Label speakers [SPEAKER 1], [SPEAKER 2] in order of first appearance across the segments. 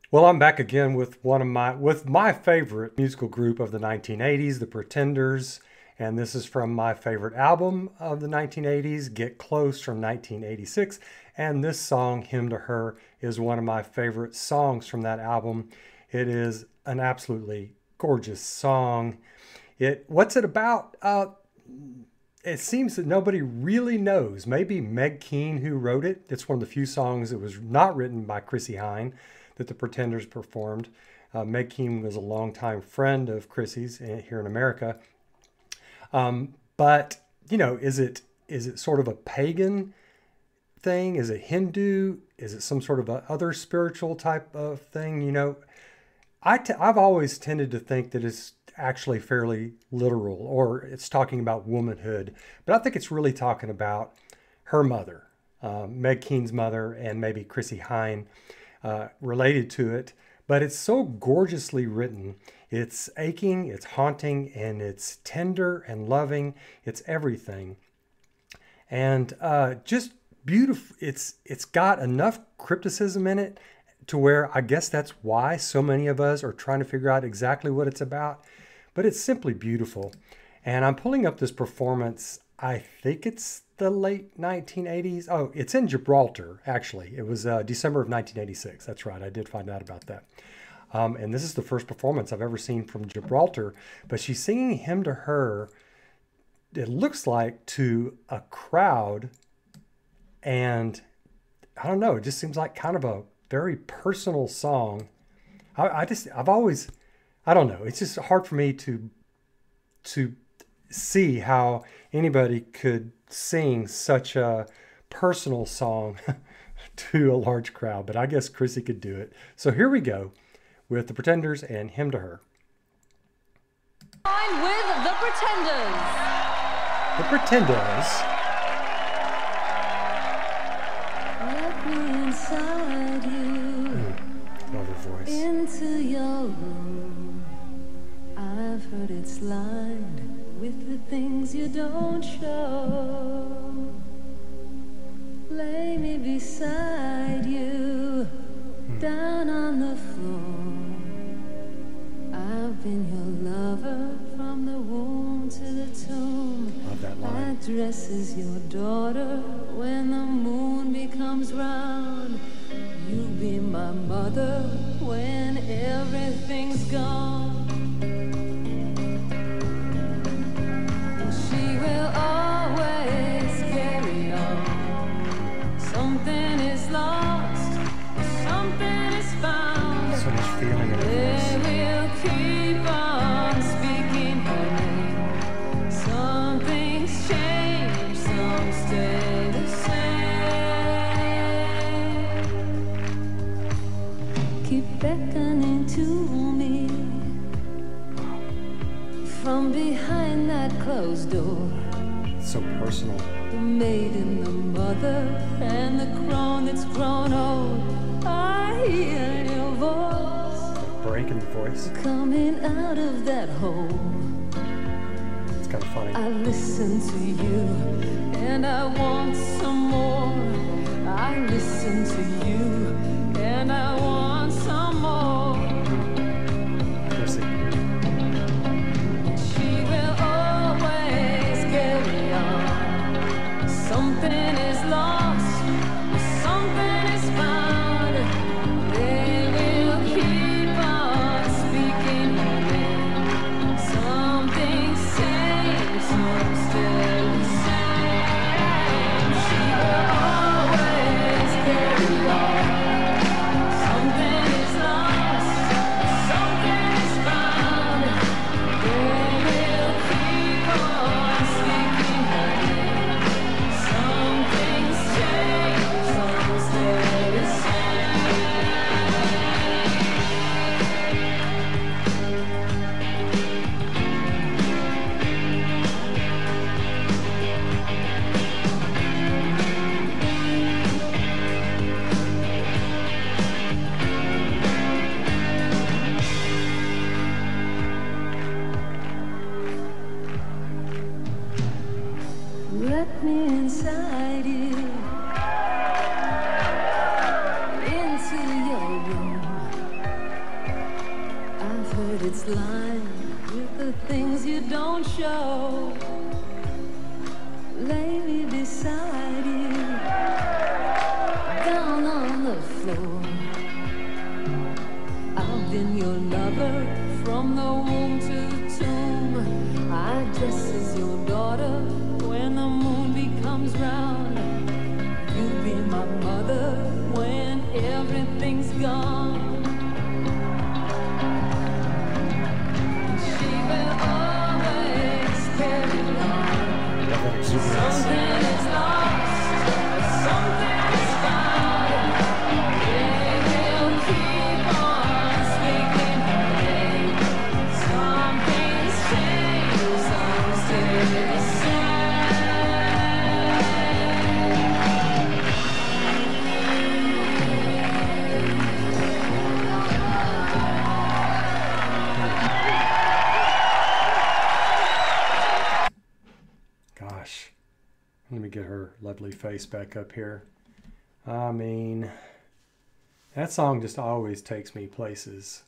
[SPEAKER 1] Well, I'm back again with my favorite musical group of the 1980s, the Pretenders, and this is from my favorite album of the 1980s, Get Close from 1986, and this song, Hymn to Her, is one of my favorite songs from that album. It is an absolutely gorgeous song. What's it about? It seems that nobody really knows. Maybe Meg Keane, who wrote it. It's one of the few songs that was not written by Chrissie Hynde that the Pretenders performed. Meg Keane was a longtime friend of Chrissie's here in America. But is it sort of a pagan thing? Is it Hindu? Is it some sort of a other spiritual type of thing? I've always tended to think that it's actually fairly literal, or it's talking about womanhood, but I think it's really talking about her mother, Meg Keane's mother, and maybe Chrissie Hynde related to it. But it's so gorgeously written. It's aching, it's haunting, and it's tender and loving. It's everything, and just beautiful. It's got enough crypticism in it to where I guess that's why so many of us are trying to figure out exactly what it's about. But it's simply beautiful. And I'm pulling up this performance. I think it's the late 1980s. Oh, it's in Gibraltar, actually. It was December of 1986. That's right. I did find out about that. And this is the first performance I've ever seen from Gibraltar. But she's singing Hymn to Her, it looks like, to a crowd. And I don't know, it just seems like kind of a very personal song. I don't know. It's just hard for me to see how anybody could sing such a personal song to a large crowd, but I guess Chrissie could do it. So here we go with the Pretenders and Hymn to Her.
[SPEAKER 2] With the Pretenders.
[SPEAKER 1] The Pretenders.
[SPEAKER 2] Let me inside you.
[SPEAKER 1] Love her voice.
[SPEAKER 2] Into your room. I've heard it's lined with the things you don't show. Lay me beside you, down on the floor. I've been your lover from the womb to the tomb.
[SPEAKER 1] Love that line.
[SPEAKER 2] I dress as your daughter when the moon becomes round. You be my mother when everything's gone. She will always carry on. Something is lost, something is found.
[SPEAKER 1] So much feeling in her
[SPEAKER 2] They
[SPEAKER 1] voice.
[SPEAKER 2] will keep on speaking her name. Some things change, some stay the same. Keep beckoning to me from behind that closed door.
[SPEAKER 1] So personal.
[SPEAKER 2] The maiden, the mother, and the crone that's grown old. I hear your voice
[SPEAKER 1] Break in the voice.
[SPEAKER 2] coming out of that hole.
[SPEAKER 1] It's kind of funny.
[SPEAKER 2] I listen to you, and I want some more. I listen to you, and I want some more.
[SPEAKER 1] Chrissie.
[SPEAKER 2] She will always carry on. Something is lost, something is found. They will keep on speaking her name. Some things change, some stay the same. She will always carry on. Something is lost, something is found. They will keep on speaking her name. Some things change, some stay the same. Let me inside you, into your room. it's lined with the things you don't show. Lay me beside you, down on the floor. I've been your lover from the womb to the tomb. I dress as your daughter when the moon becomes round. You be my mother when everything's gone. She will always carry on. Something is lost, something is found. They will keep on speaking her name. Some things change, some stay the same.
[SPEAKER 1] Gosh, let me get her lovely face back up here. I mean, that song just always takes me places.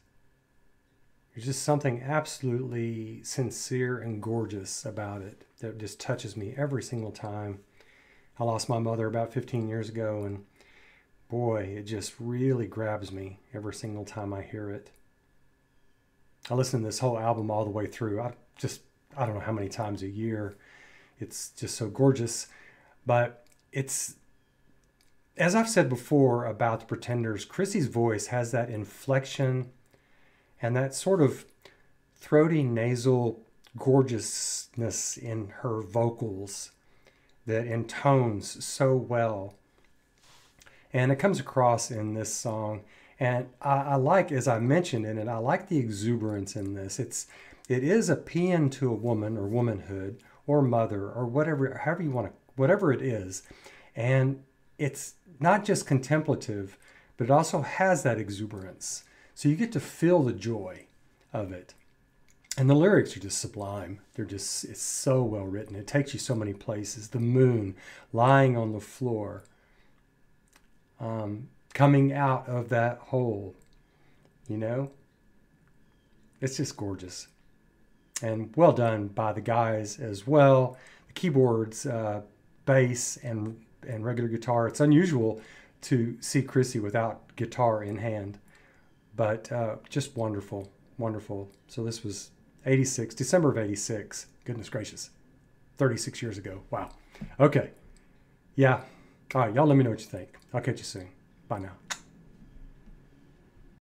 [SPEAKER 1] There's just something absolutely sincere and gorgeous about it that just touches me every single time. I lost my mother about 15 years ago, and boy, it just really grabs me every single time I hear it. I listen to this whole album all the way through. I don't know how many times a year. It's just so gorgeous. But it's, as I've said before about the Pretenders, Chrissie's voice has that inflection and that sort of throaty nasal gorgeousness in her vocals that intones so well. And it comes across in this song. And I like, as I mentioned in it, I like the exuberance in this. It is a paean to a woman or womanhood or mother or whatever, however you want to, whatever it is. And it's not just contemplative, but it also has that exuberance. So you get to feel the joy of it. And the lyrics are just sublime. It's so well written. It takes you so many places. The moon lying on the floor, coming out of that hole, you know? It's just gorgeous. And well done by the guys as well. The keyboards, bass, and regular guitar. It's unusual to see Chrissie without guitar in hand. But just wonderful, wonderful. So this was 86, December of 86. Goodness gracious. 36 years ago. Wow. Okay. Yeah. All right. Y'all let me know what you think. I'll catch you soon. Bye now.